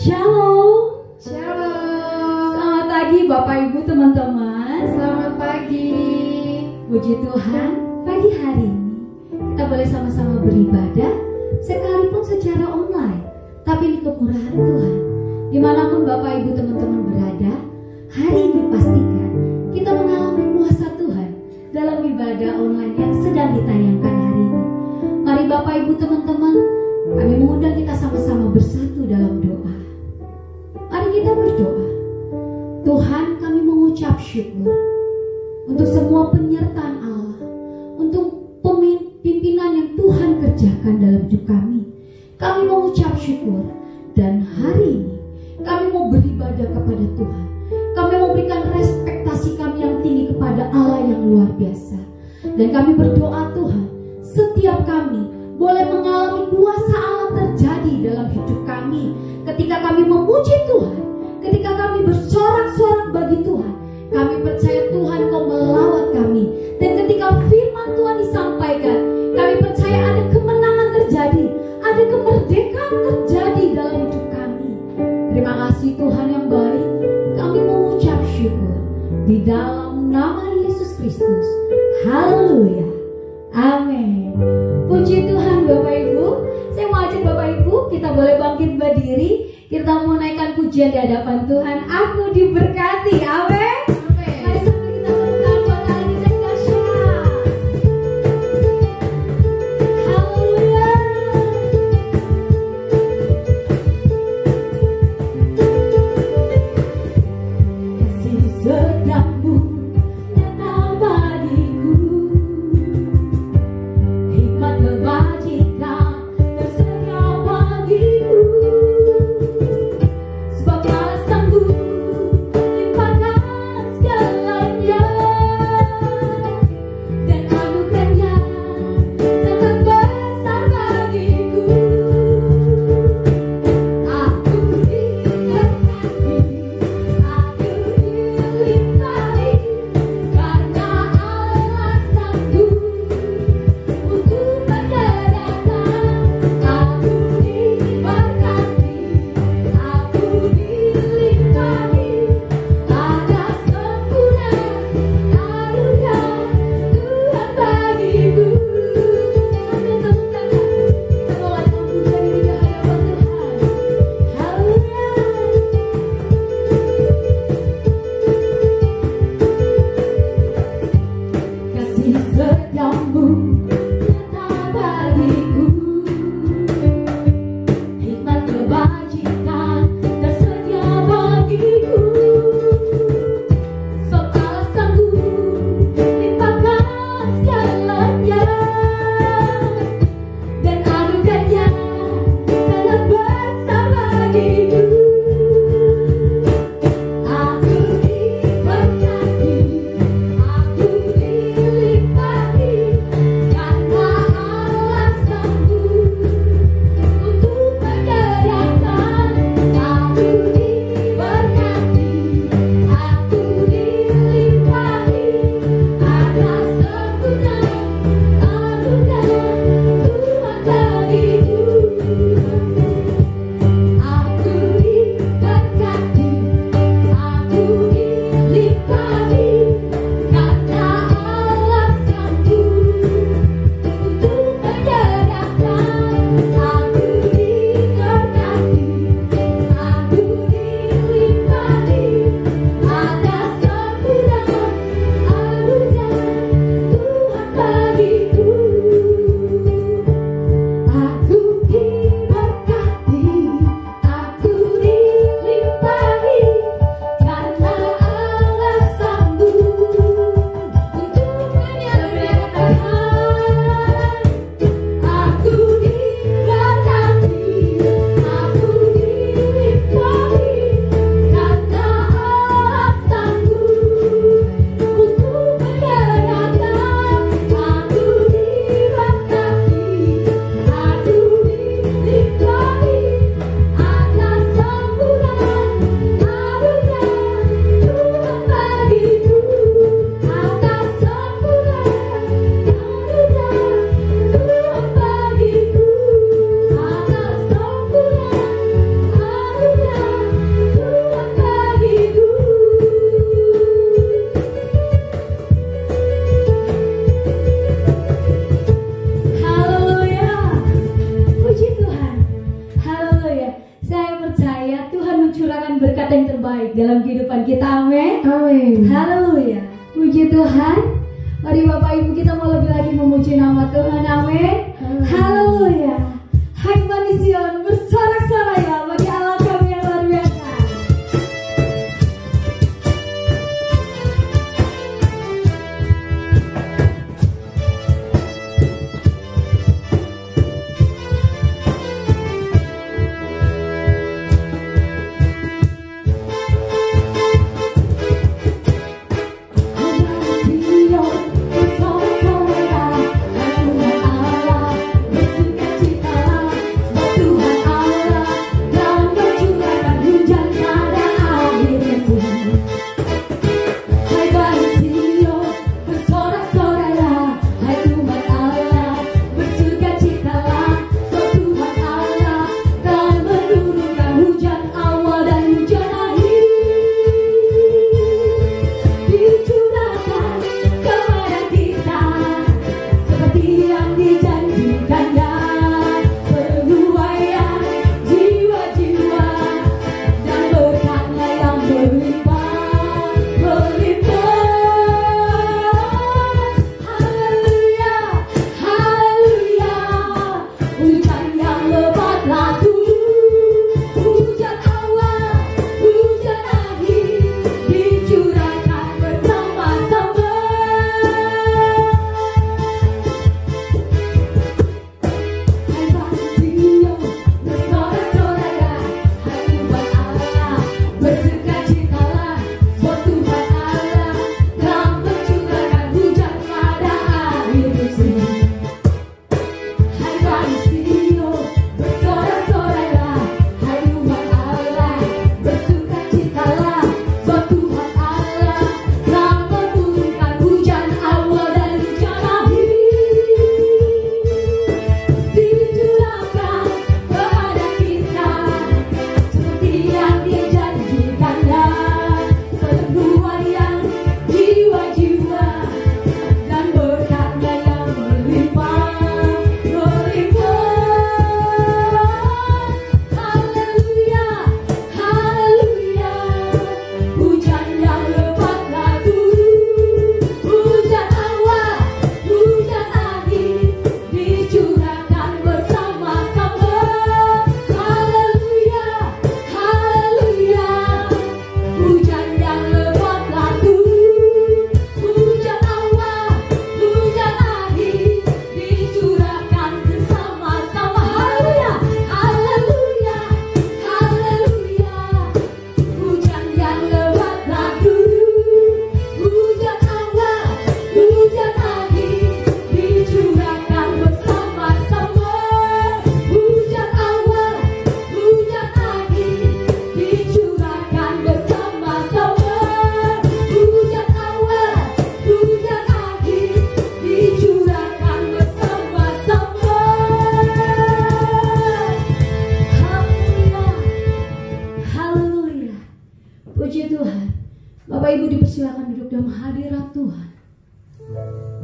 Shalom. Shalom. Selamat pagi Bapak Ibu teman-teman. Selamat pagi. Puji Tuhan, pagi hari ini kita boleh sama-sama beribadah sekalipun secara online. Tapi ini kemurahan Tuhan. Dimanapun Bapak Ibu teman-teman berada, hari ini pastikan kita mengalami kuasa Tuhan dalam ibadah online yang sedang ditayangkan hari ini. Mari Bapak Ibu teman-teman, kami mengundang kita sama-sama bersatu dalam doa. Mari kita berdoa. Tuhan, kami mengucap syukur untuk semua penyertaan Allah, untuk pimpinan yang Tuhan kerjakan dalam hidup kami. Kami mengucap syukur, dan hari ini kami mau beribadah kepada Tuhan. Kami mau berikan respektasi kami yang tinggi kepada Allah yang luar biasa. Dan kami berdoa Tuhan, setiap kami boleh mengalami kuasa Allah terjadi dalam hidup kami. Ketika kami memuji Tuhan, ketika kami bersorak-sorak bagi Tuhan, kami percaya Tuhan Kau melawat kami. Dan ketika firman Tuhan disampaikan, kami percaya ada kemenangan terjadi, ada kemerdekaan terjadi dalam hidup kami. Terima kasih Tuhan yang baik. Kami mengucap syukur di dalam nama Yesus Kristus. Haleluya. Amin. Puji Tuhan Bapak Ibu. Saya mau ajak Bapak Ibu, kita boleh bangkit berdiri. Kita mau naikkan pujian di hadapan Tuhan. Aku diberkati. Amin. Mari sama kita berdoa buat kali ini dahsyat. Haleluya. Kasih setiamu nyata bagiku, hikmat kebajikan tersedia bagiku. Sebab balasanku limpahkan Amin. Haleluya. Puji Tuhan. Mari Bapak Ibu kita mau lebih lagi memuji nama Tuhan. Amin. Haleluya. Hai manusia bersorak-sorai ya bagi Allah kami yang luar biasa.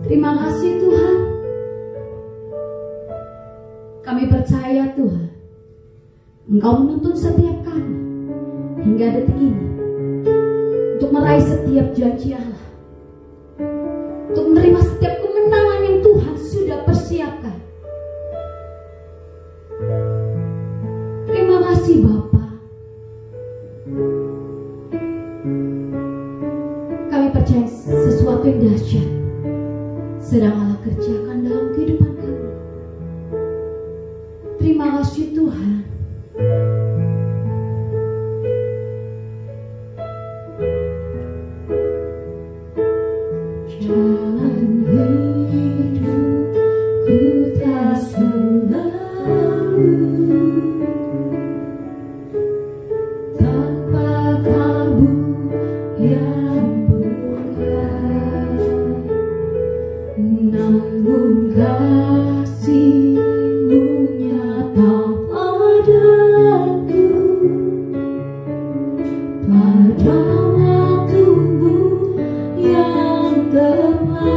Terima kasih Tuhan. Kami percaya Tuhan, Engkau menuntun setiap kami hingga detik ini untuk meraih setiap janji Allah, untuk menerima setiap kemenangan yang Tuhan sudah persiapkan. Terima kasih Bapa. Kami percaya sesuatu yang dahsyat sedang Allah kerjakan dalam kehidupan kami. Terima kasih Tuhan. Jalan hidupku tak selalu tanpa Kamu yang berat, namun kasih-Mu nyata padaku pada waktu-Mu yang tepat.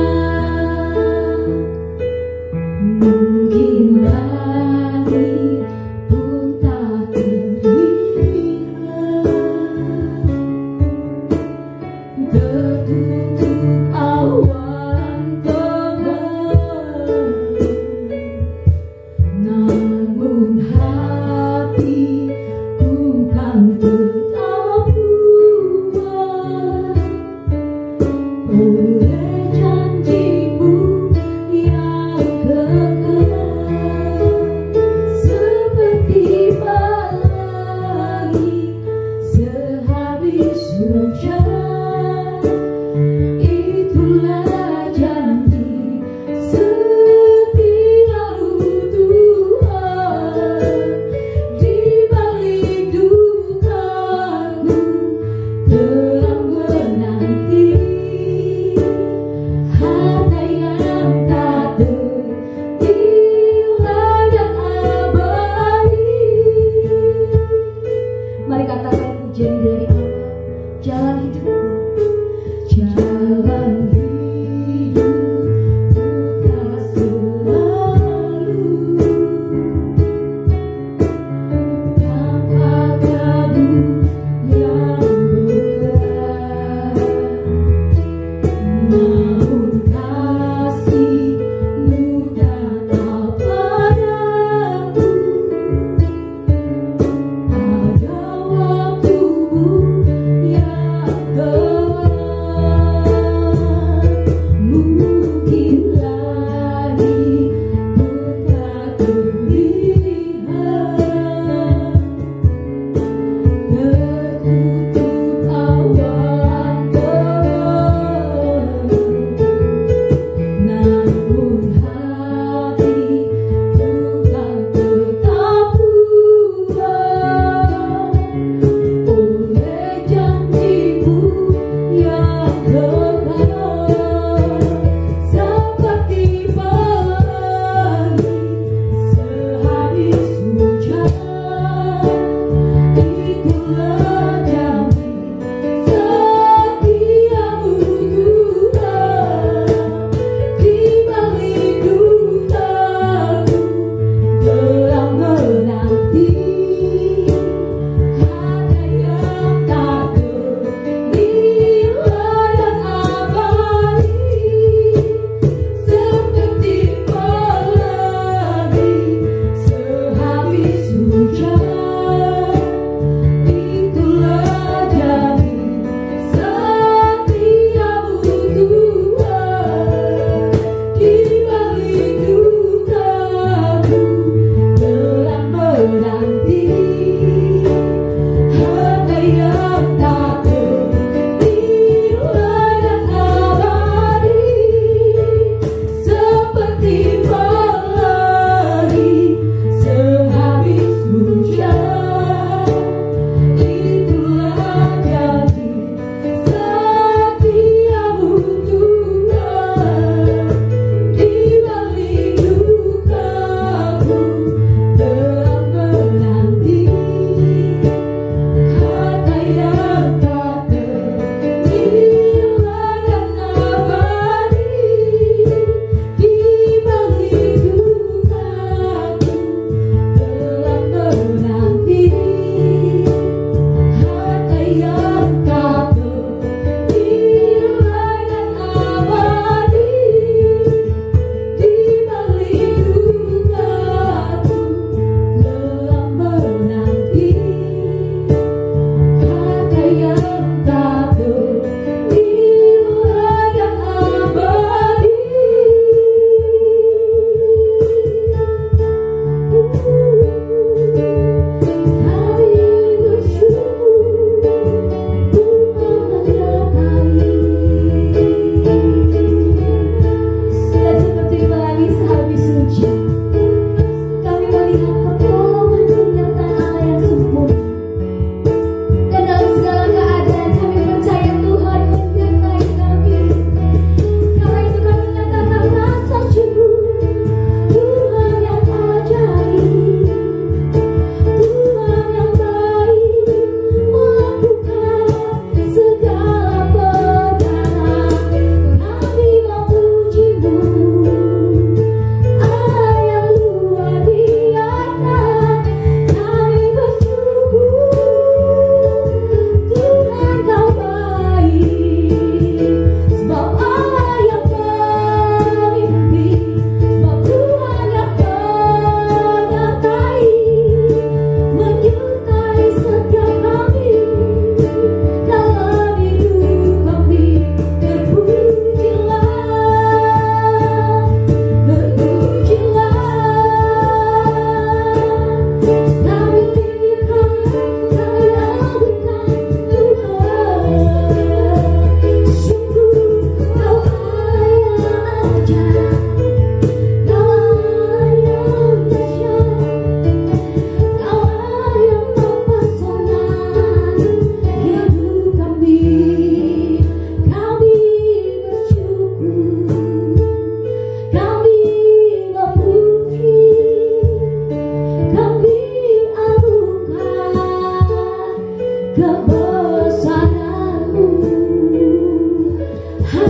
Saya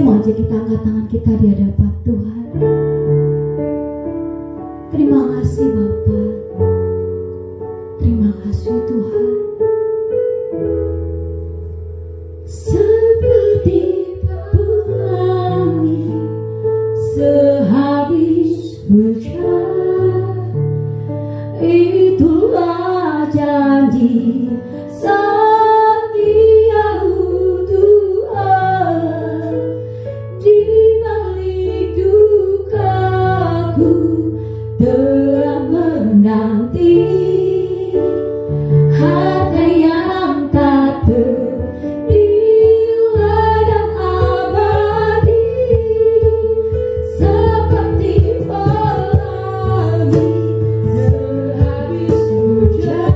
mau ajak kita angkat tangan kita di hadapan Tuhan. Terima kasih Bapa. Terima kasih Tuhan. Seperti pelangi sehabis hujan, itulah janji setiamu Tuhan. Di balik dukaku telah menanti harta yang tak ternilai dan abadi, seperti pelangi sehabis hujan.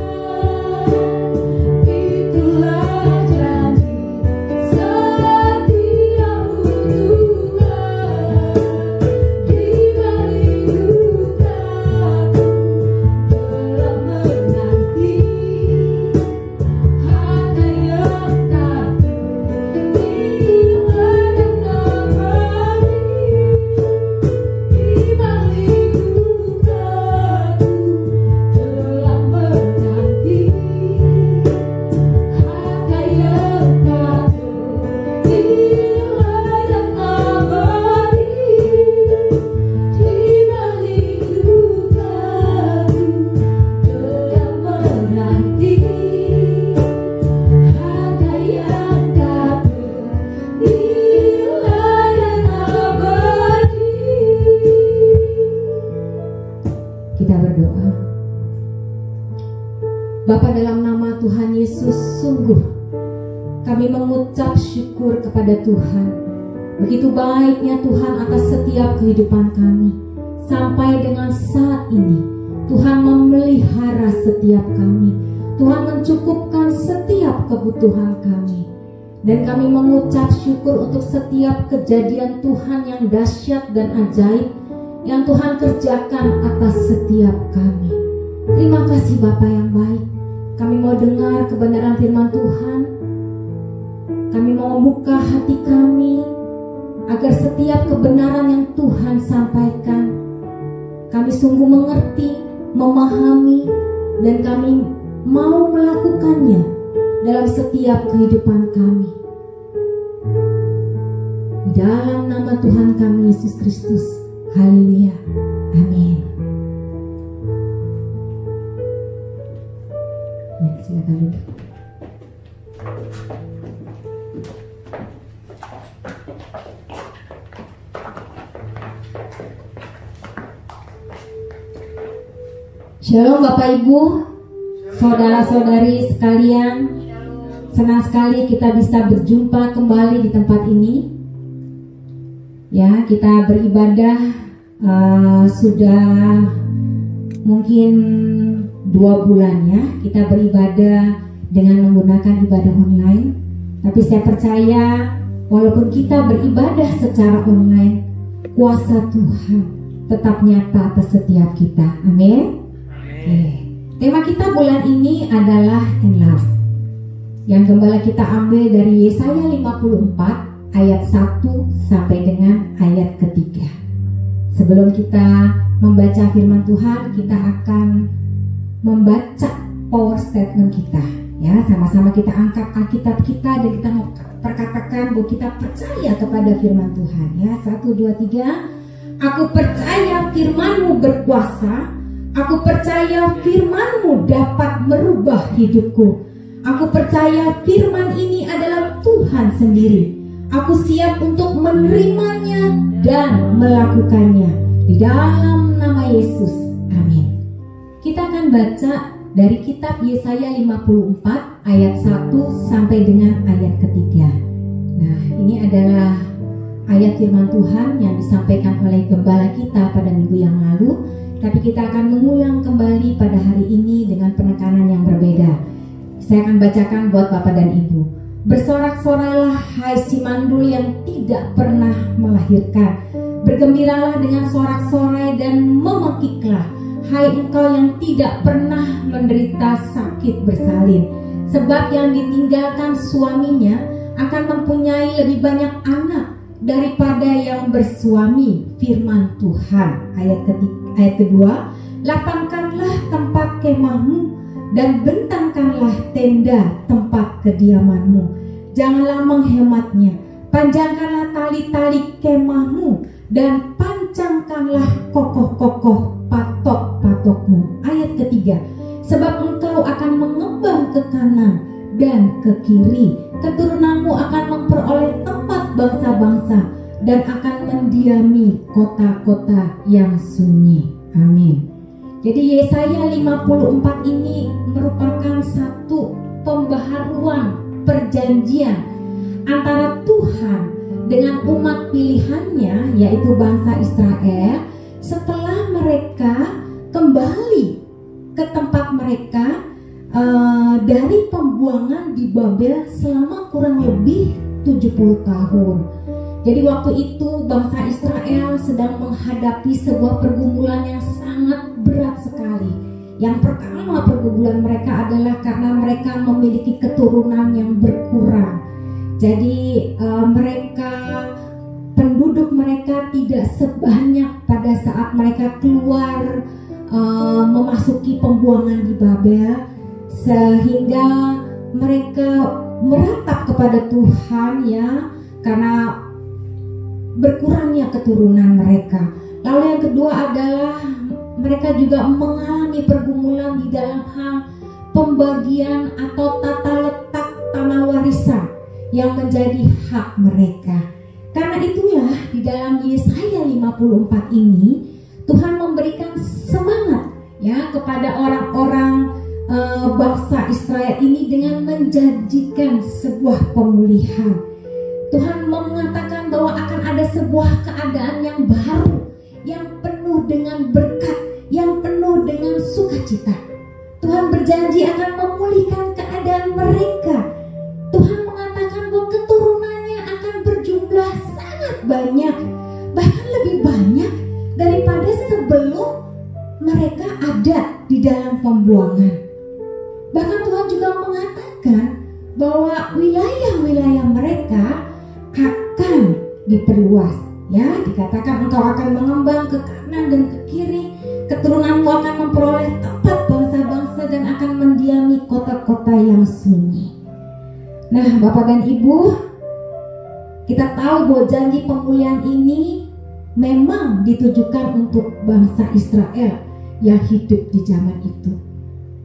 Itulah janji setiamu Tuhan. Di balik dukaku telah menanti harta yang tak ternilai dan abadi, di balik dukaku telah menanti harta yang tak ternilai dan abadi, di balik dukaku telah menanti harta yang tak ternilai dan abadi. Kita berdoa. Bapa, dalam nama Tuhan Yesus, sungguh kami mengucap syukur kepada Tuhan. Begitu baiknya Tuhan atas setiap kehidupan kami. Sampai dengan saat ini Tuhan memelihara setiap kami. Tuhan mencukupkan setiap kebutuhan kami. Dan kami mengucap syukur untuk setiap kejadian Tuhan yang dahsyat dan ajaib yang Tuhan kerjakan atas setiap kami. Terima kasih Bapa yang baik. Kami mau dengar kebenaran firman Tuhan. Kami mau membuka hati kami agar setiap kebenaran yang Tuhan sampaikan kami sungguh mengerti, memahami, dan kami mau melakukannya dalam setiap kehidupan kami. Di dalam nama Tuhan kami Yesus Kristus. Haleluya. Amin. Ya, silakan duduk. Shalom Bapak Ibu, saudara-saudari sekalian. Senang sekali kita bisa berjumpa kembali di tempat ini. Ya, kita beribadah sudah mungkin 2 bulan ya. Kita beribadah dengan menggunakan ibadah online. Tapi saya percaya walaupun kita beribadah secara online, kuasa Tuhan tetap nyata atas setiap kita. Amin. Tema kita bulan ini adalah Enlarge, yang gembala kita ambil dari Yesaya 54 ayat 1 sampai dengan ayat ketiga. Sebelum kita membaca firman Tuhan, kita akan membaca power statement kita. Ya, sama-sama kita angkat Alkitab kita dan kita mau perkatakan bahwa kita percaya kepada firman Tuhan. Ya, 1, 2, 3. Aku percaya firman-Mu berkuasa. Aku percaya firman-Mu dapat merubah hidupku. Aku percaya firman ini adalah Tuhan sendiri. Aku siap untuk menerimanya dan melakukannya. Di dalam nama Yesus. Amin. Kita akan baca dari kitab Yesaya 54 ayat 1 sampai dengan ayat ketiga. Nah, ini adalah ayat firman Tuhan yang disampaikan oleh gembala kita pada minggu yang lalu. Tapi kita akan mengulang kembali pada hari ini dengan penekanan yang berbeda. Saya akan bacakan buat Bapak dan Ibu. Bersorak-sorailah hai si mandul yang tidak pernah melahirkan. Bergembiralah dengan sorak-sorai dan memekiklah hai engkau yang tidak pernah menderita sakit bersalin. Sebab yang ditinggalkan suaminya akan mempunyai lebih banyak anak daripada yang bersuami, firman Tuhan. Ayat kedua, lapangkanlah tempat kemahmu dan bentangkanlah tenda tempat kediamanmu. Janganlah menghematnya. Panjangkanlah tali-tali kemahmu dan pancangkanlah kokoh-kokoh patok-patokmu. Ayat ketiga, sebab engkau akan mengembang ke kanan dan ke kiri. Keturunanmu akan memperoleh tempat bangsa-bangsa dan akan mendiami kota-kota yang sunyi. Amin. Jadi Yesaya 54 ini merupakan satu pembaharuan perjanjian antara Tuhan dengan umat pilihannya, yaitu bangsa Israel, setelah mereka kembali ke tempat mereka dari pembuangan di Babel selama kurang lebih 70 tahun. Jadi waktu itu bangsa Israel sedang menghadapi sebuah pergumulan yang sangat berat sekali. Yang pertama, pergumulan mereka adalah karena mereka memiliki keturunan yang berkurang. Jadi penduduk mereka tidak sebanyak pada saat mereka keluar memasuki pembuangan di Babel, sehingga mereka meratap kepada Tuhan ya, karena berkurangnya keturunan mereka. Lalu yang kedua adalah mereka juga mengalami pergumulan di dalam hal pembagian atau tata letak tanah warisan yang menjadi hak mereka. Karena itulah di dalam Yesaya 54 ini Tuhan memberikan semangat ya kepada orang-orang bangsa Israel ini dengan menjanjikan sebuah pemulihan. Tuhan mengatakan bahwa akan ada sebuah keadaan yang baru, yang penuh dengan berkat, yang penuh dengan sukacita. Tuhan berjanji akan memulihkan keadaan mereka. Tuhan mengatakan bahwa keturunannya akan berjumlah sangat banyak, bahkan lebih banyak daripada sebelum mereka ada di dalam pembuangan. Bahkan Tuhan juga mengatakan bahwa wilayah-wilayah mereka akan diperluas. Ya, dikatakan engkau akan mengembang ke kanan dan ke kiri. Keturunanmu akan memperoleh tempat bangsa-bangsa dan akan mendiami kota-kota yang sunyi. Nah, Bapak dan Ibu, kita tahu bahwa janji pemulihan ini memang ditujukan untuk bangsa Israel yang hidup di zaman itu.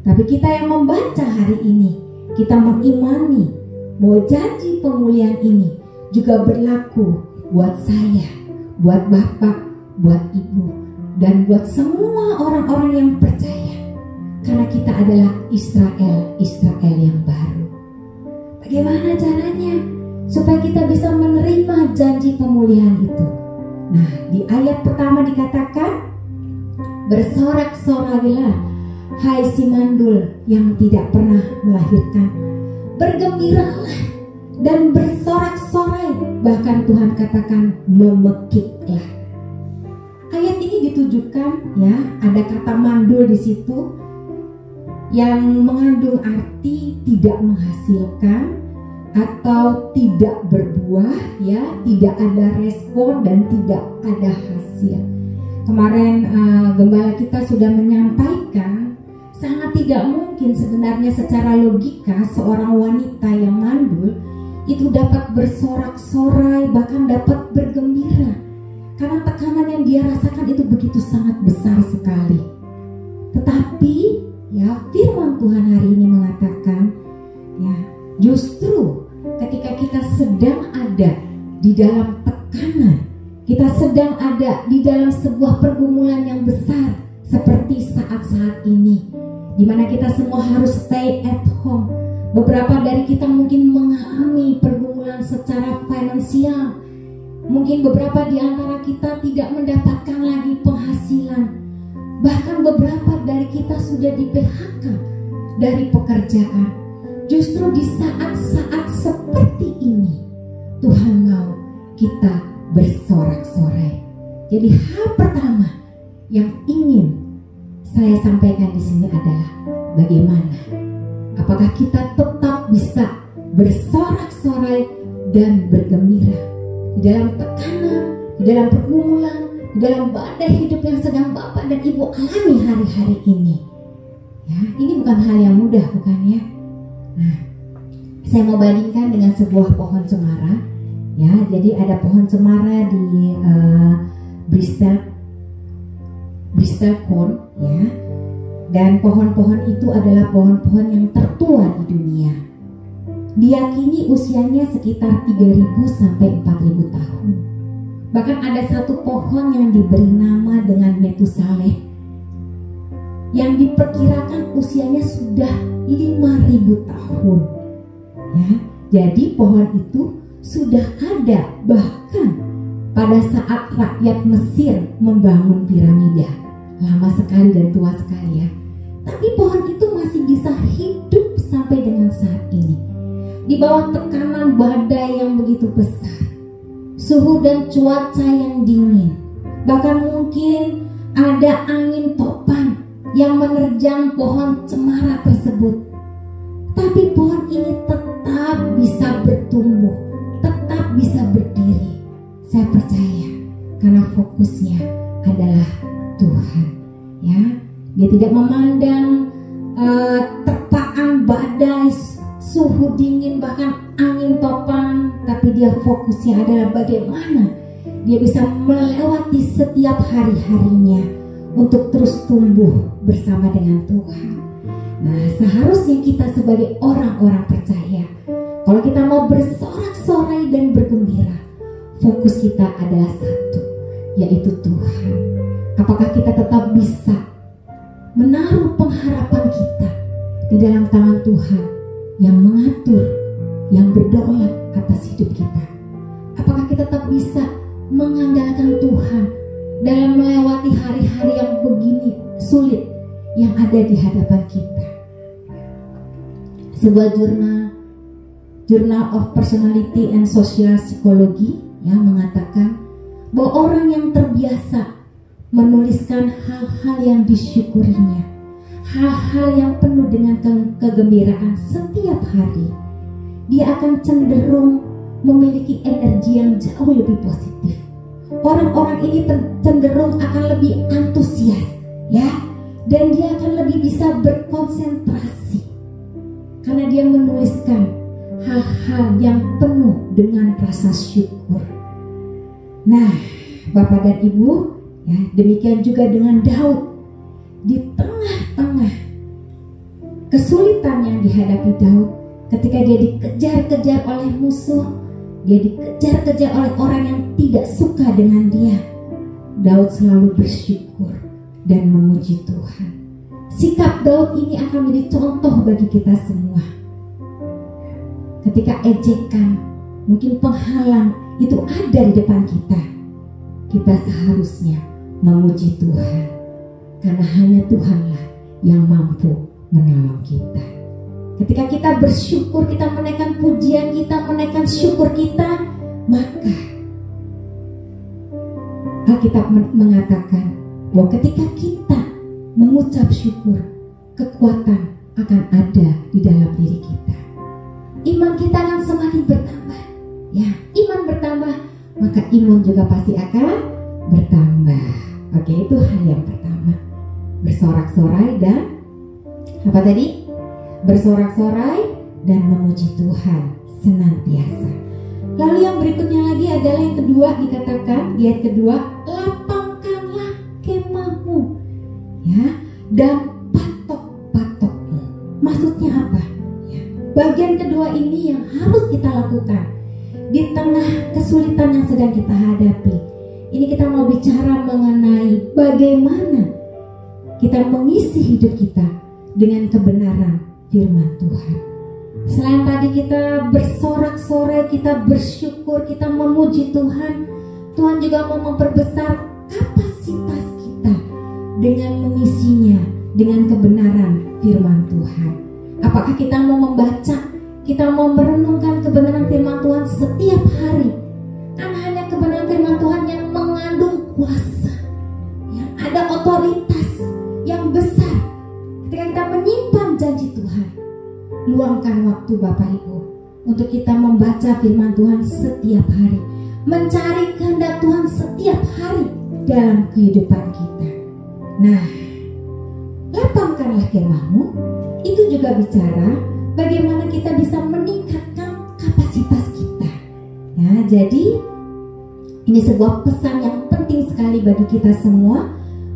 Tapi kita yang membaca hari ini, kita mengimani bahwa janji pemulihan ini juga berlaku buat saya, buat Bapak, buat Ibu, dan buat semua orang-orang yang percaya. Karena kita adalah Israel yang baru. Bagaimana caranya supaya kita bisa menerima janji pemulihan itu? Nah, di ayat pertama dikatakan, bersorak-sorailah hai si mandul yang tidak pernah melahirkan. Bergembiralah dan bersorak-sorai, bahkan Tuhan katakan memekiklah. Ayat ini ditujukan ya, ada kata mandul di situ yang mengandung arti tidak menghasilkan atau tidak berbuah ya, tidak ada respon dan tidak ada hasil. Kemarin gembala kita sudah menyampaikan sangat tidak mungkin sebenarnya secara logika seorang wanita yang mandul itu dapat bersorak-sorai, bahkan dapat bergembira, karena tekanan yang dia rasakan itu begitu sangat besar sekali. Tetapi ya, firman Tuhan hari ini mengatakan ya, justru ketika kita sedang ada di dalam tekanan, kita sedang ada di dalam sebuah pergumulan yang besar seperti saat-saat ini, di mana kita semua harus stay at home. Beberapa dari kita mungkin mengalami pergumulan secara finansial. Mungkin beberapa di antara kita tidak mendapatkan lagi penghasilan. Bahkan beberapa dari kita sudah di PHK dari pekerjaan. justru di saat-saat seperti ini Tuhan mau kita bersorak-sorai. Jadi hal pertama yang ingin saya sampaikan di sini adalah bagaimana apakah kita tetap bisa bersorak-sorai dan bergembira di dalam tekanan, di dalam pergumulan, di dalam badai hidup yang sedang Bapak dan Ibu alami hari-hari ini. Ya, ini bukan hal yang mudah, bukan ya? Nah, saya mau bandingkan dengan sebuah pohon cemara. Ya, jadi ada pohon cemara di Bristol Corn, ya. Dan pohon-pohon itu adalah pohon-pohon yang tertua di dunia. Diyakini usianya sekitar 3.000 sampai 4.000 tahun. Bahkan ada satu pohon yang diberi nama dengan Metusaleh, yang diperkirakan usianya sudah 5.000 tahun. Ya, jadi pohon itu sudah ada bahkan pada saat rakyat Mesir membangun piramida. Lama sekali dan tua sekali ya. Tapi pohon itu masih bisa hidup sampai dengan saat ini. Di bawah tekanan badai yang begitu besar, suhu dan cuaca yang dingin, bahkan mungkin ada angin topan yang menerjang pohon cemara tersebut. Tapi pohon ini tetap bisa bertumbuh, tetap bisa berdiri. Saya percaya karena fokusnya adalah Tuhan, ya. Dia tidak memandang terpaan badai, suhu dingin, bahkan angin topan, tapi dia fokusnya adalah bagaimana dia bisa melewati setiap hari-harinya untuk terus tumbuh bersama dengan Tuhan. Nah, seharusnya kita sebagai orang-orang percaya, kalau kita mau bersorak-sorai dan bergembira, fokus kita adalah satu, yaitu Tuhan. Apakah kita tetap bisa menaruh pengharapan kita di dalam tangan Tuhan yang mengatur, yang berdaulat atas hidup kita? Apakah kita tetap bisa mengandalkan Tuhan dalam melewati hari-hari yang begini sulit yang ada di hadapan kita? Sebuah Journal of Personality and Social Psychology yang mengatakan bahwa orang yang terbiasa menuliskan hal-hal yang disyukurinya, hal-hal yang penuh dengan kegembiraan setiap hari, dia akan cenderung memiliki energi yang jauh lebih positif. Orang-orang ini cenderung akan lebih antusias, ya, dan dia akan lebih bisa berkonsentrasi karena dia menuliskan hal-hal yang penuh dengan rasa syukur. Nah, Bapak dan Ibu, ya, demikian juga dengan Daud. Di tengah-tengah kesulitan yang dihadapi Daud, ketika dia dikejar-kejar oleh musuh, dia dikejar-kejar oleh orang yang tidak suka dengan dia, Daud selalu bersyukur dan memuji Tuhan. Sikap Daud ini akan menjadi contoh bagi kita semua. Ketika ejekan, mungkin penghalang itu ada di depan kita, kita seharusnya memuji Tuhan, karena hanya Tuhanlah yang mampu menolong kita. Ketika kita bersyukur, kita menaikkan pujian kita, menaikkan syukur kita, maka Alkitab mengatakan bahwa ketika kita mengucap syukur, kekuatan akan ada di dalam diri kita. Iman kita akan semakin bertambah. Ya, iman bertambah, maka imun juga pasti akan bertambah. Oke, itu hal yang pertama. Bersorak-sorai dan apa tadi? Bersorak-sorai dan memuji Tuhan senantiasa. Lalu yang berikutnya lagi adalah yang kedua, dikatakan di ayat kedua, lapangkanlah kemahmu, ya, dan patok-patokmu. Maksudnya apa? Ya, bagian kedua ini yang harus kita lakukan di tengah kesulitan yang sedang kita hadapi. Ini kita mau bicara mengenai bagaimana kita mengisi hidup kita dengan kebenaran firman Tuhan. Selain tadi kita bersorak-sorai, kita bersyukur, kita memuji Tuhan, Tuhan juga mau memperbesar kapasitas kita dengan mengisinya dengan kebenaran firman Tuhan. Apakah kita mau membaca, kita mau merenungkan kebenaran firman Tuhan setiap hari? Karena hanya kebenaran firman Tuhan yang mengandung kuasa, yang ada otoritas yang besar. Ketika kita menyimpan janji Tuhan, luangkan waktu Bapak Ibu untuk kita membaca firman Tuhan setiap hari, mencari kehendak Tuhan setiap hari dalam kehidupan kita. Nah, lapangkanlah kemahmu, itu juga bicara bagaimana kita bisa meningkatkan kapasitas kita. Ya, jadi ini sebuah pesan yang penting sekali bagi kita semua,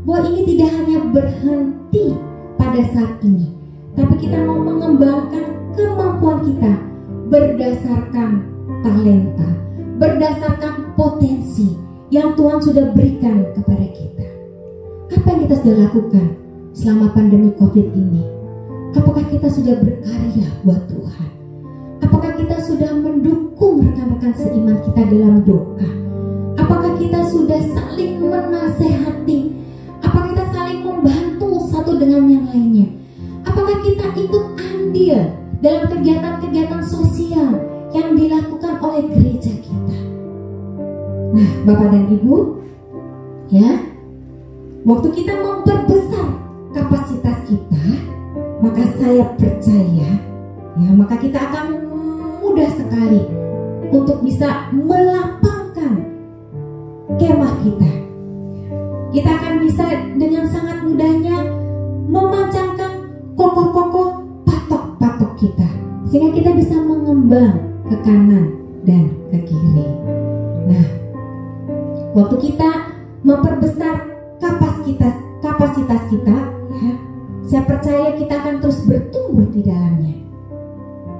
bahwa ini tidak hanya berhenti pada saat ini, tapi kita mau mengembangkan kemampuan kita berdasarkan talenta, berdasarkan potensi yang Tuhan sudah berikan kepada kita. Apa yang kita sudah lakukan selama pandemi COVID ini? Apakah kita sudah berkarya buat Tuhan? Apakah kita sudah mendukung rekan-rekan seiman kita dalam doa? Apakah kita sudah saling menasehati? Apakah kita saling membantu satu dengan yang lainnya? Apakah kita ikut andil dalam kegiatan-kegiatan sosial yang dilakukan oleh gereja kita? Nah, Bapak dan Ibu, ya, waktu kita memperbesar kapasitas kita, maka saya percaya, ya, maka kita akan mudah sekali untuk bisa melapangkan kemah kita. Kita akan bisa dengan sangat mudahnya memancangkan kokoh-kokoh patok-patok kita, sehingga kita bisa mengembang ke kanan dan ke kiri. Nah, waktu kita memperbesar kapasitas kita, ya, saya percaya kita akan terus bertumbuh di dalamnya.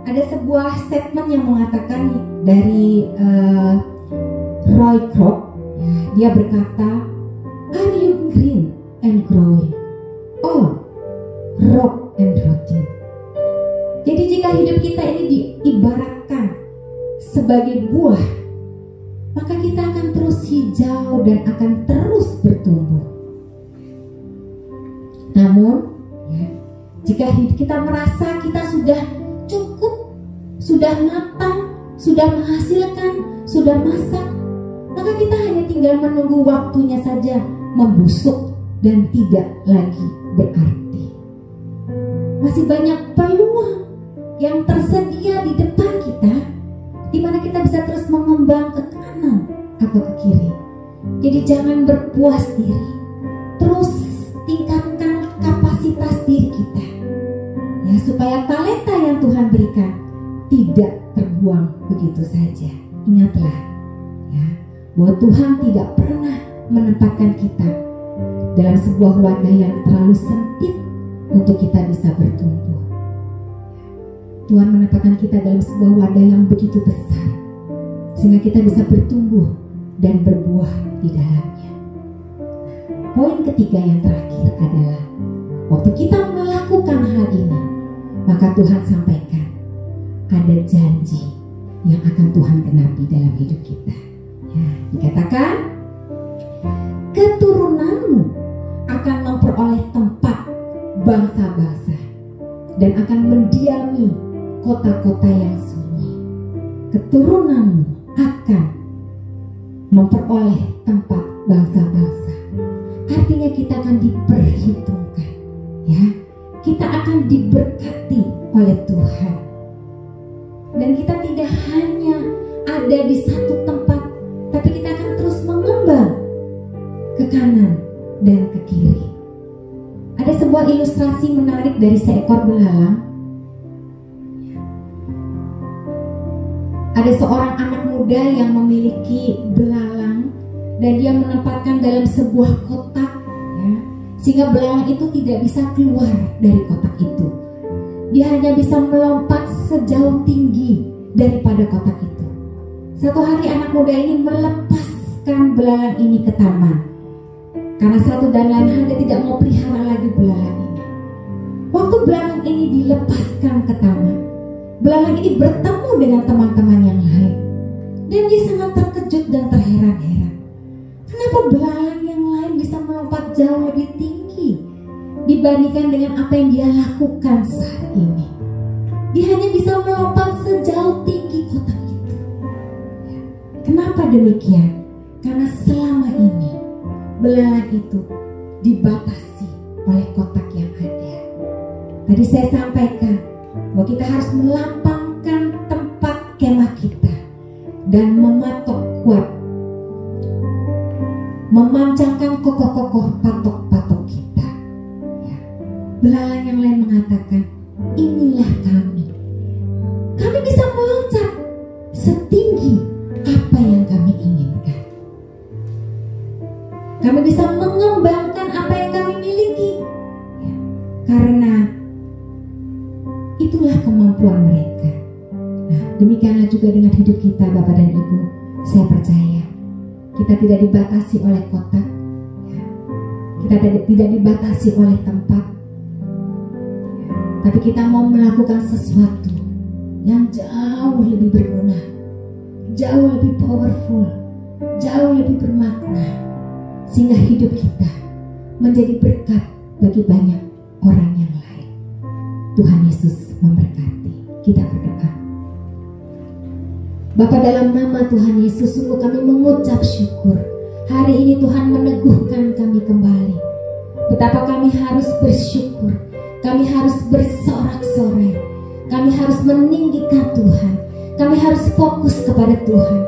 Ada sebuah statement yang mengatakan dari Roy Kroc, ya, dia berkata, "Are you green and growing, or rock and rotting?" Jadi jika hidup kita ini diibaratkan sebagai buah, maka kita akan terus hijau dan akan terus bertumbuh. Namun, ya, jika kita merasa kita sudah cukup, sudah matang, sudah menghasilkan, sudah masak, maka kita hanya tinggal menunggu waktunya saja membusuk dan tidak lagi berarti. Masih banyak peluang yang tersedia di depan kita, di mana kita bisa terus mengembang ke kanan atau ke kiri. Jadi jangan berpuas diri, terus tingkatkan kapasitas diri kita, ya, supaya talenta yang Tuhan berikan tidak terbuang begitu saja. Ingatlah, ya, bahwa Tuhan tidak pernah menempatkan kita dalam sebuah wadah yang terlalu sempit untuk kita bisa bertumbuh. Tuhan menempatkan kita dalam sebuah wadah yang begitu besar, sehingga kita bisa bertumbuh dan berbuah di dalamnya. Poin ketiga yang terakhir adalah, waktu kita melakukan hal ini, maka Tuhan sampaikan ada janji yang akan Tuhan genapi dalam hidup kita. Ya, dikatakan, keturunanmu akan memperoleh tempat bangsa-bangsa dan akan mendiami kota-kota yang sunyi. Keturunanmu akan memperoleh tempat bangsa-bangsa. Artinya kita akan diperhitungkan, ya. Kita akan diberkati oleh Tuhan. Dan kita tidak hanya ada di satu tempat, tapi kita akan terus mengembang ke kanan dan ke kiri. Ada sebuah ilustrasi menarik dari seekor belalang. Ada seorang anak muda yang memiliki belalang dan dia menempatkan dalam sebuah kotak, ya, sehingga belalang itu tidak bisa keluar dari kotak itu. Dia hanya bisa melompat sejauh tinggi daripada kotak itu. Satu hari anak muda ini melepaskan belalang ini ke taman, karena satu dan lain hal dia tidak mau pelihara lagi belalang ini. Waktu belalang ini dilepaskan ke taman, belalang ini bertemu dengan teman-teman yang lain, dan dia sangat terkejut dan terheran-heran. Kenapa belalang yang lain bisa melompat jauh lebih tinggi dibandingkan dengan apa yang dia lakukan saat ini? Dia hanya bisa melompat sejauh tinggi kotak itu. Kenapa demikian? Karena selama ini belalang itu dibatasi oleh kotak yang ada. Tadi saya sampaikan bahwa kita harus melapangkan tempat kemah kita dan mematok kuat, memancangkan kokoh-kokoh patok-patok kita. Ya. Belalang yang lain mengatakan, inilah kami. Kami bisa meloncat setinggi apa yang kami inginkan. Kami bisa mengembangkan apa yang kami miliki. Ya. Karena itulah kemampuan mereka. Nah, demikianlah juga dengan hidup kita, Bapak dan Ibu. Saya percaya kita tidak dibatasi oleh kotak, ya. Kita tidak dibatasi oleh tempat, ya. Tapi kita mau melakukan sesuatu yang jauh lebih berguna, jauh lebih powerful, jauh lebih bermakna, sehingga hidup kita menjadi berkat bagi banyak orang yang lain. Tuhan Yesus memberkati. Kita berdoa. Bapa, dalam nama Tuhan Yesus, sungguh kami mengucap syukur. Hari ini Tuhan meneguhkan kami kembali. Betapa kami harus bersyukur. Kami harus bersorak-sorai. Kami harus meninggikan Tuhan. Kami harus fokus kepada Tuhan.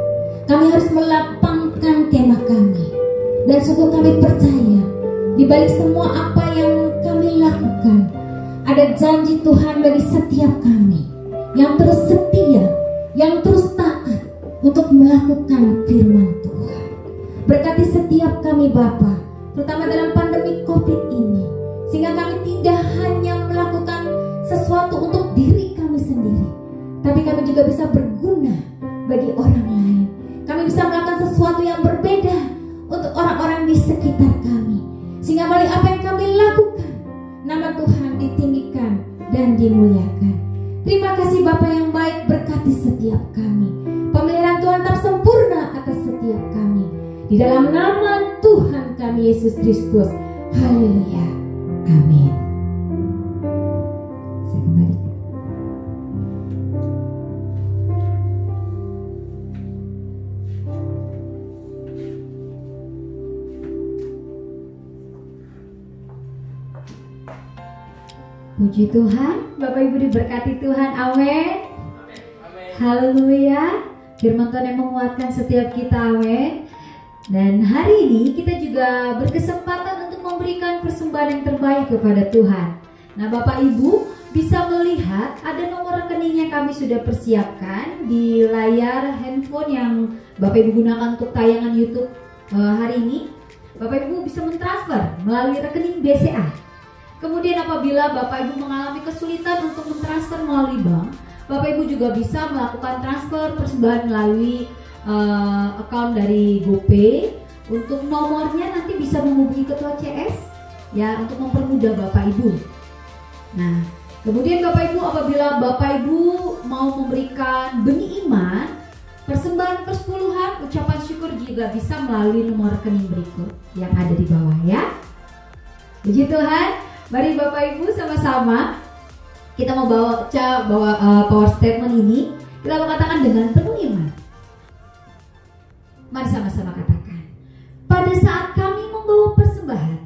Kami harus melapangkan kemah kami. Dan sungguh kami percaya, di balik semua apa yang kami lakukan, ada janji Tuhan bagi setiap kami yang terus setia, yang terus taat untuk melakukan firman Tuhan. Berkati setiap kami Bapa, terutama dalam pandemi COVID ini, sehingga kami tidak hanya melakukan sesuatu untuk diri kami sendiri, tapi kami juga bisa berguna bagi orang lain. Kami bisa melakukan sesuatu yang berbeda untuk orang-orang di sekitar kami, sehingga melalui apa yang kami lakukan, nama Tuhan ditinggikan dan dimuliakan. Terima kasih Bapa yang baik, berkati setiap kami. Pemeliharaan Tuhan tetap sempurna atas setiap kami. Di dalam nama Tuhan kami Yesus Kristus. Haleluya. Amin. Saya kembali. Puji Tuhan, Bapak Ibu diberkati Tuhan, amin. Haleluya. Firman Tuhan yang menguatkan setiap kita, amin. Dan hari ini kita juga berkesempatan untuk memberikan persembahan yang terbaik kepada Tuhan. Nah, Bapak Ibu bisa melihat ada nomor rekening yang kami sudah persiapkan di layar handphone yang Bapak Ibu gunakan untuk tayangan YouTube hari ini. Bapak Ibu bisa mentransfer melalui rekening BCA. Kemudian apabila Bapak Ibu mengalami kesulitan untuk mentransfer melalui bank, Bapak Ibu juga bisa melakukan transfer persembahan melalui account dari GoPay. Untuk nomornya nanti bisa menghubungi ketua CS ya, untuk mempermudah Bapak Ibu. Nah, kemudian Bapak Ibu apabila Bapak Ibu mau memberikan benih iman, persembahan persepuluhan, ucapan syukur juga bisa melalui nomor rekening berikut yang ada di bawah ya. Puji Tuhan. Mari Bapak Ibu sama-sama kita mau bawa power statement ini. Kita mau katakan dengan penuh iman. Mari sama-sama katakan. Pada saat kami membawa persembahan,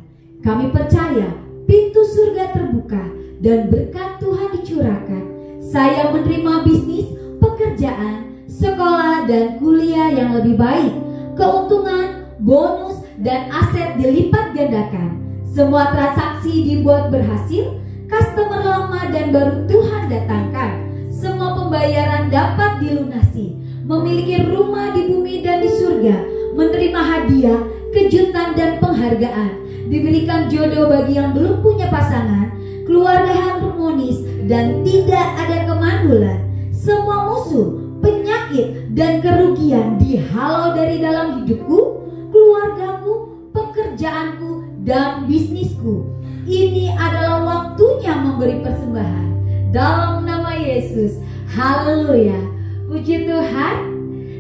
kami percaya pintu surga terbuka dan berkat Tuhan dicurahkan. Saya menerima bisnis, pekerjaan, sekolah dan kuliah yang lebih baik. Keuntungan, bonus dan aset dilipat gandakan. Semua transaksi dibuat berhasil, customer lama dan baru Tuhan datangkan. Semua pembayaran dapat dilunasi. Memiliki rumah di bumi dan di surga. Menerima hadiah, kejutan dan penghargaan. Diberikan jodoh bagi yang belum punya pasangan. Keluarga harmonis dan tidak ada kemandulan. Semua musuh, penyakit dan kerugian dihalau dari dalam hidupku, keluargaku, pekerjaanku dan bisnisku. Ini adalah waktunya memberi persembahan dalam nama Yesus. Haleluya. Puji Tuhan.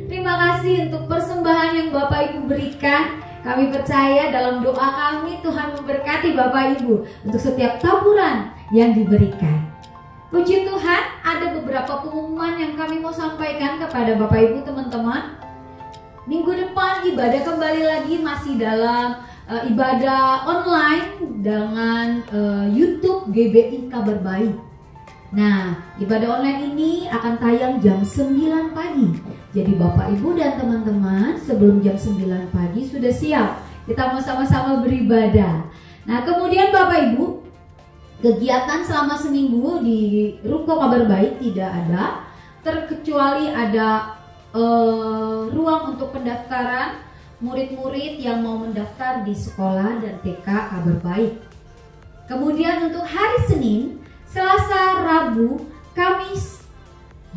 Terima kasih untuk persembahan yang Bapak Ibu berikan. Kami percaya dalam doa kami Tuhan memberkati Bapak Ibu untuk setiap taburan yang diberikan. Puji Tuhan, ada beberapa pengumuman yang kami mau sampaikan kepada Bapak Ibu teman-teman. Minggu depan ibadah kembali lagi masih dalam ibadah online dengan YouTube GBI Kabar Baik. Nah, ibadah online ini akan tayang jam 9 pagi. Jadi Bapak Ibu dan teman-teman sebelum jam 9 pagi sudah siap. Kita mau sama-sama beribadah. Nah, kemudian Bapak Ibu, kegiatan selama seminggu di Ruko Kabar Baik tidak ada, terkecuali ada ruang untuk pendaftaran murid-murid yang mau mendaftar di sekolah dan TK Kabar Baik. Kemudian untuk hari Senin, Selasa, Rabu, Kamis,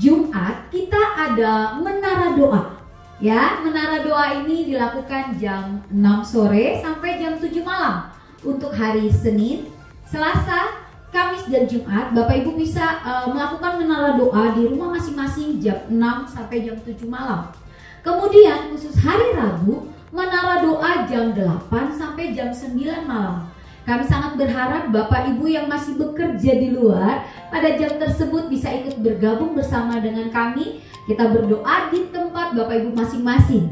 Jumat kita ada menara doa. Ya, menara doa ini dilakukan jam 6 sore sampai jam 7 malam. Untuk hari Senin, Selasa, Kamis, dan Jumat, Bapak Ibu bisa melakukan menara doa di rumah masing-masing jam 6 sampai jam 7 malam. Kemudian khusus hari Rabu, menara doa jam 8 sampai jam 9 malam. Kami sangat berharap Bapak Ibu yang masih bekerja di luar pada jam tersebut bisa ikut bergabung bersama dengan kami. Kita berdoa di tempat Bapak Ibu masing-masing.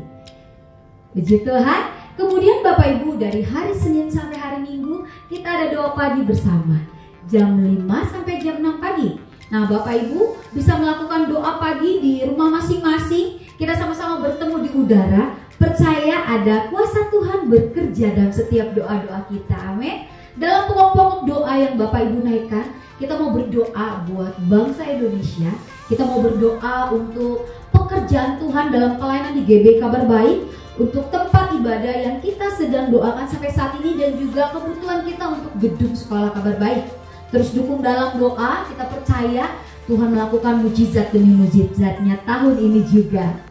Puji Tuhan. Kemudian Bapak Ibu dari hari Senin sampai hari Minggu kita ada doa pagi bersama jam 5 sampai jam 6 pagi. Nah, Bapak Ibu bisa melakukan doa pagi di rumah masing-masing. Kita sama-sama bertemu di udara. Percaya ada kuasa Tuhan bekerja dalam setiap doa-doa kita. Amin. Dalam pokok-pokok doa yang Bapak Ibu naikkan, kita mau berdoa buat bangsa Indonesia. Kita mau berdoa untuk pekerjaan Tuhan dalam pelayanan di GB Kabar Baik, untuk tempat ibadah yang kita sedang doakan sampai saat ini, dan juga kebutuhan kita untuk gedung sekolah Kabar Baik. Terus dukung dalam doa, kita percaya Tuhan melakukan mujizat demi mujizatnya tahun ini juga.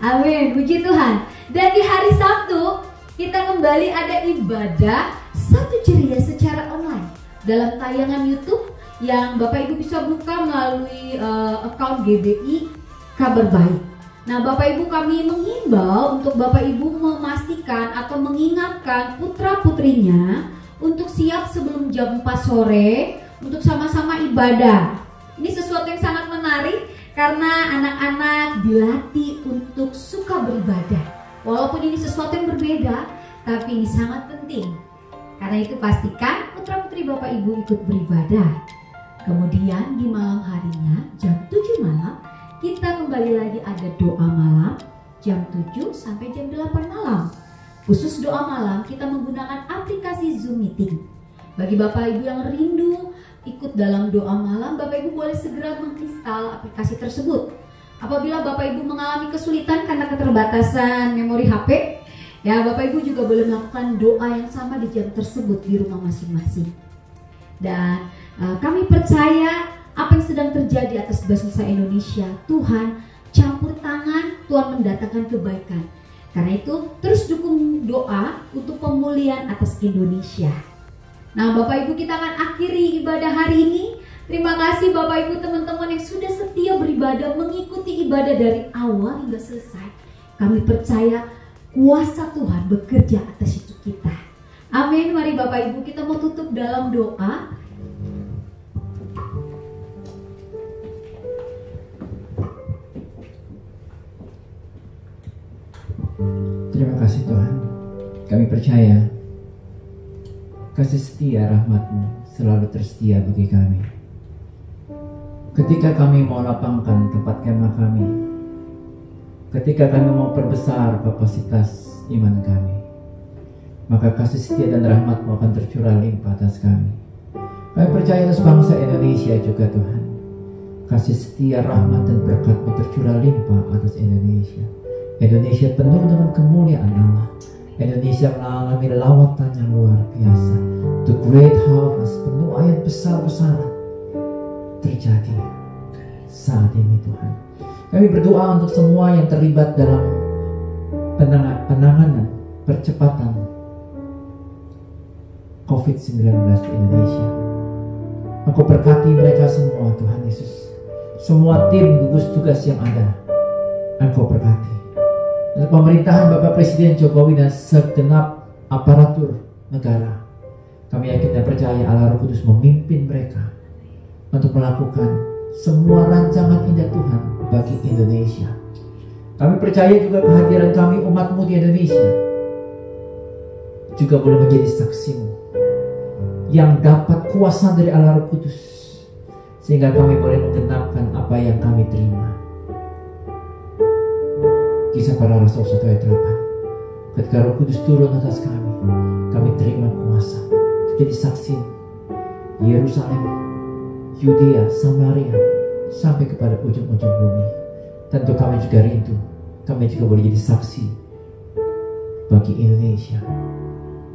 Amin, puji Tuhan. Dan di hari Sabtu kita kembali ada ibadah Satu Ceria secara online dalam tayangan YouTube yang Bapak Ibu bisa buka melalui account GBI Kabar Baik. Nah, Bapak Ibu kami menghimbau untuk Bapak Ibu memastikan atau mengingatkan putra-putrinya untuk siap sebelum jam 4 sore untuk sama-sama ibadah. Ini sesuatu yang sangat menarik karena anak-anak dilatih untuk suka beribadah. Walaupun ini sesuatu yang berbeda, tapi ini sangat penting. Karena itu pastikan putra-putri Bapak Ibu ikut beribadah. Kemudian di malam harinya jam 7 malam kita kembali lagi ada doa malam jam 7 sampai jam 8 malam. Khusus doa malam kita menggunakan aplikasi Zoom Meeting. Bagi Bapak Ibu yang rindu ikut dalam doa malam, Bapak Ibu boleh segera menginstal aplikasi tersebut. Apabila Bapak Ibu mengalami kesulitan karena keterbatasan memori HP, ya Bapak Ibu juga boleh melakukan doa yang sama di jam tersebut di rumah masing-masing. Dan kami percaya apa yang sedang terjadi atas bangsa Indonesia, Tuhan campur tangan, Tuhan mendatangkan kebaikan. Karena itu terus dukung doa untuk pemulihan atas Indonesia. Nah, Bapak Ibu, kita akan akhiri ibadah hari ini. Terima kasih Bapak Ibu teman-teman yang sudah setia beribadah, mengikuti ibadah dari awal hingga selesai. Kami percaya kuasa Tuhan bekerja atas hidup kita. Amin. Mari Bapak Ibu kita mau tutup dalam doa. Terima kasih Tuhan. Kami percaya kasih setia rahmat-Mu selalu tersedia bagi kami. Ketika kami mau lapangkan tempat kemah kami, ketika kami mau perbesar kapasitas iman kami, maka kasih setia dan rahmat-Mu akan tercurah limpah atas kami. Kami percaya atas bangsa Indonesia juga Tuhan. Kasih setia, rahmat dan berkat-Mu tercurah limpah atas Indonesia. Indonesia penuh dengan kemuliaan Allah. Indonesia mengalami lawatan yang luar biasa. The great harvest, penuaian besar-besaran terjadi saat ini Tuhan. Kami berdoa untuk semua yang terlibat dalam penanganan percepatan COVID-19 di Indonesia. Engkau berkati mereka semua Tuhan Yesus. Semua tim gugus tugas yang ada, Engkau berkati. Dan pemerintahan Bapak Presiden Jokowi dan segenap aparatur negara, kami yakin dan percaya Allah Roh Kudus memimpin mereka untuk melakukan semua rancangan indah Tuhan bagi Indonesia. Kami percaya juga kehadiran kami umat-Mu di Indonesia juga boleh menjadi saksi-Mu yang dapat kuasa dari Allah Roh Kudus, sehingga kami boleh menggenapkan apa yang kami terima. Kisah Para Rasul 1 ayat 8. Ketika Roh Kudus turun atas kami terima kuasa untuk jadi saksi di Yerusalem, Yudea, Samaria, sampai kepada ujung-ujung bumi. Tentu kami juga rindu, kami juga boleh jadi saksi bagi Indonesia.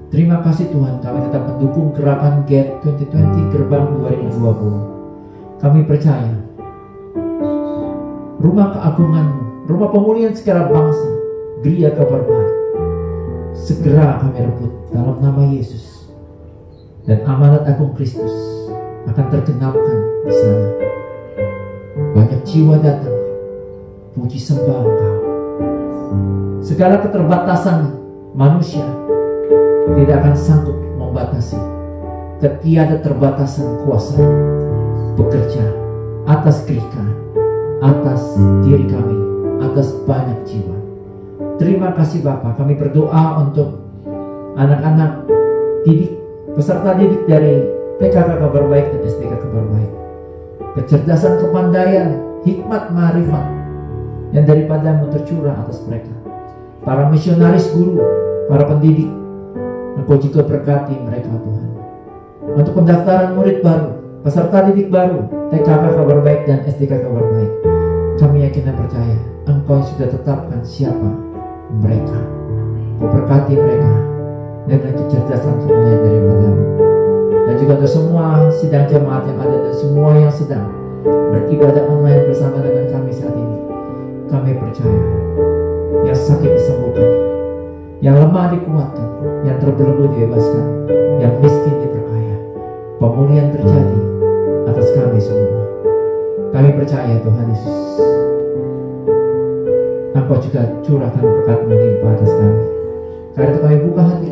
Terima kasih Tuhan, kami tetap mendukung gerakan GET 2020 Gerbang 2020. Kami percaya rumah keagungan-Mu, rumah pemulihan segala bangsa, gereja Kabar Baik, segera kami rebut dalam nama Yesus, dan amanat agung Kristus akan tergenapkan di sana. Banyak jiwa datang, puji sembah Engkau. Segala keterbatasan manusia tidak akan sanggup membatasi ketiada terbatasan kuasa bekerja atas gereja, atas diri kami, atas banyak jiwa. Terima kasih Bapa. Kami berdoa untuk anak-anak didik, peserta didik dari PKK Kabar Baik dan STK Kabar Baik. Kecerdasan, kepandaian, hikmat, ma'rifat yang daripada-Mu tercurah atas mereka. Para misionaris guru, para pendidik, Engkau juga berkati mereka Tuhan. Untuk pendaftaran murid baru, peserta didik baru, TKK Kabar Baik dan STK Kabar Baik, kami yakin dan percaya Engkau sudah tetapkan siapa mereka. Engkau berkati mereka dengan kecerdasan kepandaian daripada-Mu. Dan juga untuk semua sidang jemaat yang ada dan semua yang sedang beribadah online bersama dengan kami saat ini, kami percaya yang sakit disembuhkan, yang lemah dikuatkan, yang terbelenggu dibebaskan, yang miskin diperkaya. Pemulihan terjadi atas kami semua. Kami percaya Tuhan Yesus, Engkau juga curahkan berkat melimpah atas kami. Karena itu kami buka hati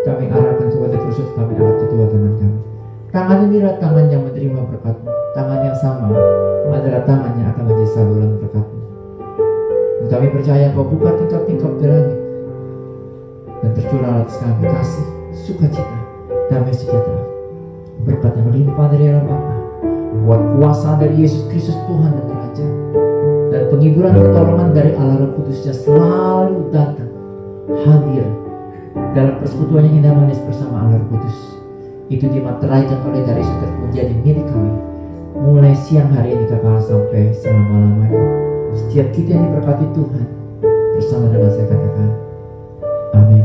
kami arahkan kepada Kristus, kami angkat kedua tangan kami. Tangan inilah tangan yang menerima berkat-Mu. Tangan yang sama adalah tangan yang akan menjadi saluran berkat-Mu. Dan kami percaya Engkau buka tingkap-tingkap di langit dan tercurah atas kami kasih, sukacita, damai sejahtera, berkat yang melimpah dari Allah Bapa, kuat kuasa dari Yesus Kristus Tuhan dan Raja, dan penghiburan pertolongan dari Allah Roh Kudus yang selalu datang hadir dalam persekutuan yang indah manis bersama Allah Roh Kudus. Itu dimateraikan oleh dari sudah menjadi milik kami mulai siang hari ini kekal sampai selama-lamanya. Setiap kita yang diberkati Tuhan bersama dengan saya katakan amin.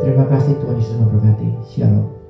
Terima kasih Tuhan Yesus memberkati. Shalom.